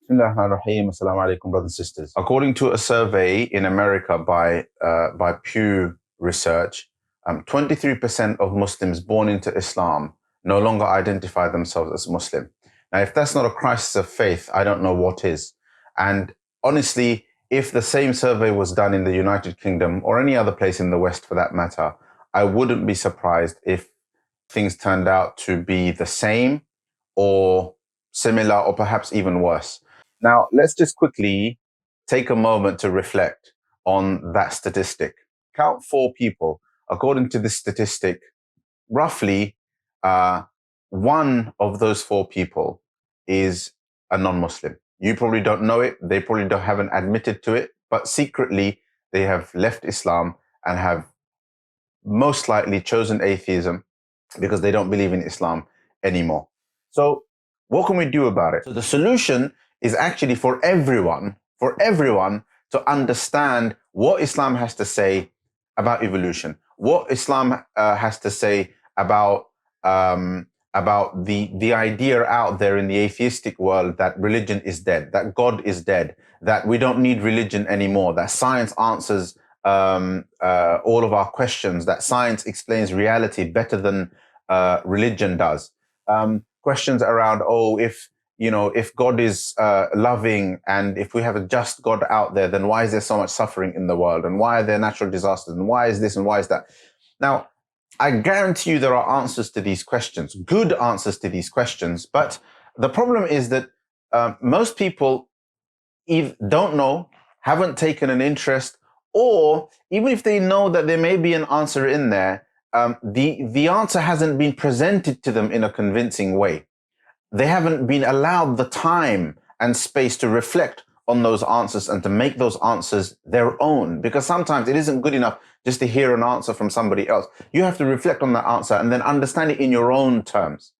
Bismillahirrahmanirrahim. Assalamu alaikum, brothers and sisters. According to a survey in America by Pew Research, 23% of Muslims born into Islam no longer identify themselves as Muslim. Now, if that's not a crisis of faith, I don't know what is. And honestly, if the same survey was done in the United Kingdom or any other place in the West for that matter, I wouldn't be surprised if things turned out to be the same or similar or perhaps even worse. Now, let's just quickly take a moment to reflect on that statistic. Count 4 people. According to this statistic, roughly one of those 4 people is a non-Muslim. You probably don't know it. They probably haven't admitted to it, but secretly they have left Islam and have most likely chosen atheism because they don't believe in Islam anymore. So what can we do about it? So the solution is actually for everyone to understand what Islam has to say about evolution, what Islam has to say about the idea out there in the atheistic world that religion is dead, that God is dead, that we don't need religion anymore, that science answers all of our questions, that science explains reality better than religion does. Questions around, if God is loving and if we have a just God out there, then why is there so much suffering in the world? And why are there natural disasters? And why is this and why is that? Now, I guarantee you there are answers to these questions, good answers to these questions. But the problem is that most people either don't know, haven't taken an interest, or even if they know that there may be an answer in there, the answer hasn't been presented to them in a convincing way. They haven't been allowed the time and space to reflect on those answers and to make those answers their own. Because sometimes it isn't good enough just to hear an answer from somebody else. You have to reflect on that answer and then understand it in your own terms.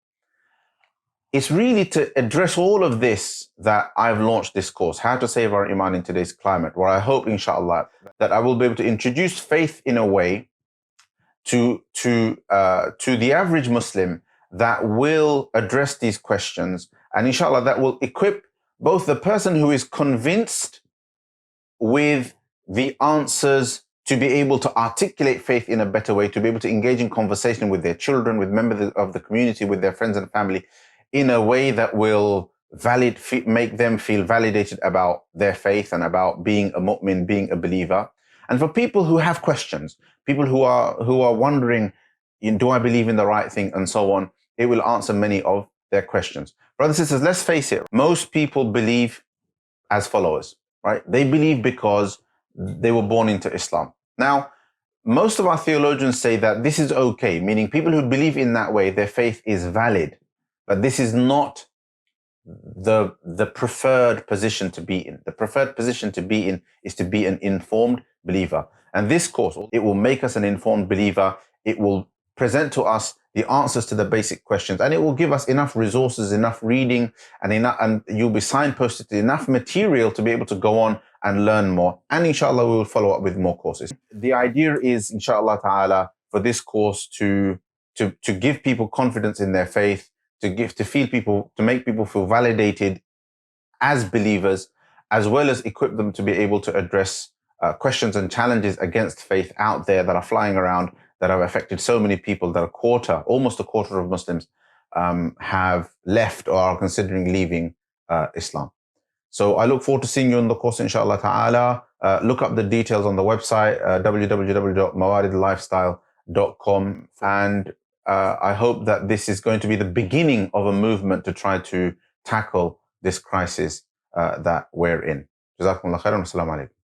It's really to address all of this that I've launched this course, How to Save Our Iman in Today's Climate, where I hope, inshallah, that I will be able to introduce faith in a way to the average Muslim that will address these questions, and inshallah that will equip both the person who is convinced with the answers to be able to articulate faith in a better way, to be able to engage in conversation with their children, with members of the community, with their friends and family, in a way that will make them feel validated about their faith and about being a mu'min, being a believer. And for people who have questions, people who are wondering, do I believe in the right thing, and so on, it will answer many of their questions. Brothers and sisters, let's face it, most people believe as followers, right? They believe because they were born into Islam. Now, most of our theologians say that this is okay, meaning people who believe in that way, their faith is valid, but this is not the preferred position to be in. The preferred position to be in is to be an informed believer. And this course, it will make us an informed believer. It will present to us the answers to the basic questions, and it will give us enough resources, enough reading, and you'll be signposted to enough material to be able to go on and learn more. And inshallah, we will follow up with more courses. The idea is, inshallah ta'ala, for this course to give people confidence in their faith, to make people feel validated as believers, as well as equip them to be able to address questions and challenges against faith out there that are flying around, that have affected so many people, that almost a quarter of Muslims have left or are considering leaving Islam. So I look forward to seeing you in the course, inshallah ta'ala. Look up the details on the website, www.mawaridlifestyle.com. And I hope that this is going to be the beginning of a movement to try to tackle this crisis that we're in. Jazakumullah khairan. Assalamu alaikum.